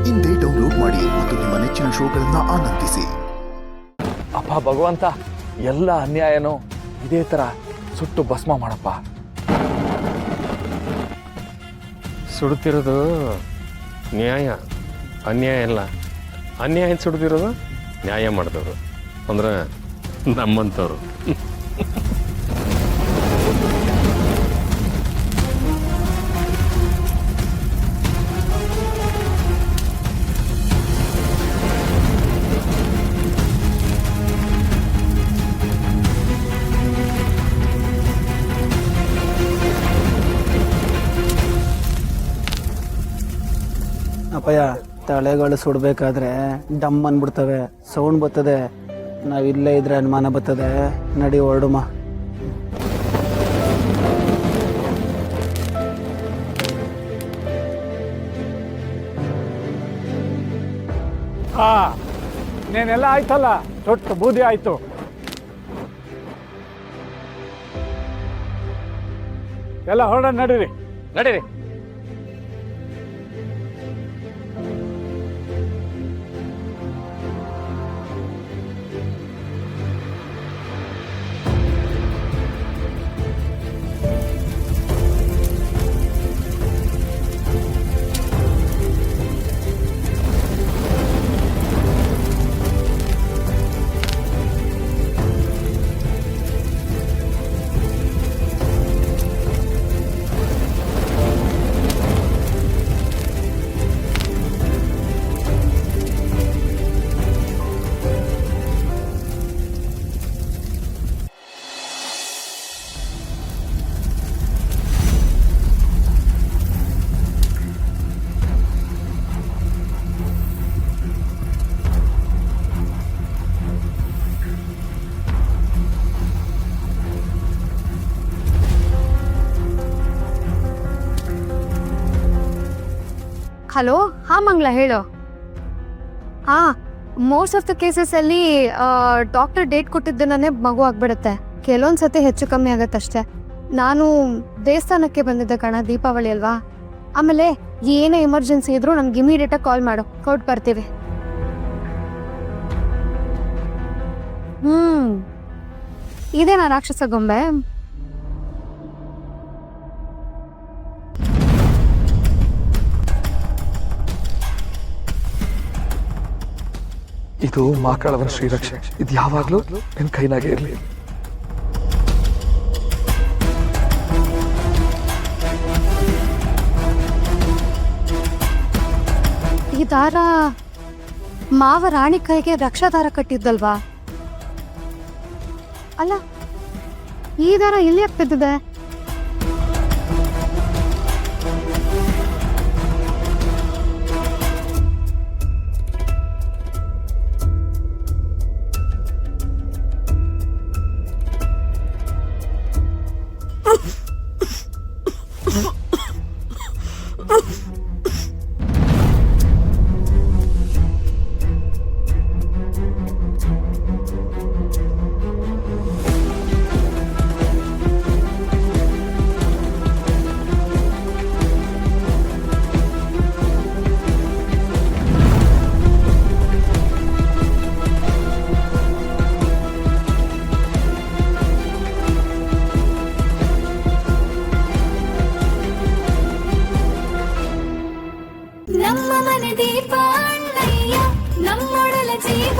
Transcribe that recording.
ಇಂದೇ ಡೌನ್ಲೋಡ್ ಮಾಡಿ ಮತ್ತು ನಿಮ್ಮ ನೆಚ್ಚಿನ ಶೋಗಳನ್ನ ಆನಂದಿಸಿ. ಅಪ್ಪ ಭಗವಂತ, ಎಲ್ಲ ಅನ್ಯಾಯನೂ ಇದೇ ತರ ಸುಟ್ಟು ಭಸ್ಮ ಮಾಡಪ್ಪ. ಸುಡುತ್ತಿರೋದು ನ್ಯಾಯ, ಅನ್ಯಾಯ ಇಲ್ಲ. ಅನ್ಯಾಯ ಸುಡ್ದಿರೋದು ನ್ಯಾಯ ಮಾಡಿದವರು ಅಂದ್ರೆ ನಮ್ಮಂಥವ್ರು. ಅಪ್ಪಯ್ಯ, ತಳೆಗಳು ಸುಡಬೇಕಾದ್ರೆ ಡಮ್ ಅಂದ್ಬಿಡ್ತವೆ, ಸೌಂಡ್ ಬರ್ತದೆ. ನಾವಿಲ್ಲೇ ಇದ್ರೆ ಅನುಮಾನ ಬರ್ತದೆ. ನಡಿ ಹೊರಡುಮ. ನೀನೆಲ್ಲ ಆಯ್ತಲ್ಲ, ತೊಟ್ಟು ಬೂದಿ ಆಯ್ತು. ಎಲ್ಲ ಹೊರಡ, ನಡೀರಿ ನಡೀರಿ. ಹಲೋ, ಹಾಂ ಮಂಗ್ಲ, ಹೇಳು. ಹಾಂ, ಮೋಸ್ಟ್ ಆಫ್ ದ ಕೇಸಸಲ್ಲಿ ಡಾಕ್ಟರ್ ಡೇಟ್ ಕೊಟ್ಟಿದ್ದನೇ ಮಗು ಆಗ್ಬಿಡುತ್ತೆ. ಕೆಲವೊಂದು ಸತಿ ಹೆಚ್ಚು ಕಮ್ಮಿ ಆಗತ್ತಷ್ಟೆ. ನಾನು ದೇವಸ್ಥಾನಕ್ಕೆ ಬಂದಿದ್ದೆ ಕಣ, ದೀಪಾವಳಿ ಅಲ್ವಾ. ಆಮೇಲೆ ಏನೇ ಎಮರ್ಜೆನ್ಸಿ ಇದ್ರೂ ನನ್ಗೆ ಇಮಿಡಿಯೇಟಾಗಿ ಕಾಲ್ ಮಾಡು, ಕೊಟ್ಟು ಬರ್ತೀವಿ. ಇದೇನಾ ರಾಕ್ಷಸ ಗೊಂಬೆ? ಇದು ಮಾಕಳವನ ಶ್ರೀರಕ್ಷೆ. ಇದು ಯಾವಾಗ್ಲೂ ನಿನ್ ಕೈನಾಗೆ ಇರ್ಲಿ. ಈ ದಾರ ಮಾವ ರಾಣಿ ಕೈಗೆ ರಕ್ಷಾ ದಾರ ಕಟ್ಟಿದ್ದಲ್ವಾ? ಅಲ್ಲ, ಈ ದಾರ ಇಲ್ಲಿ ಯಾಕೆ ಬಿದ್ದಿದೆ? ನಮ್ಮ ಮನೆ ದೀಪ ಅಣ್ಣಯ್ಯ, ನಮ್ಮೊಡಲ ಜೀವ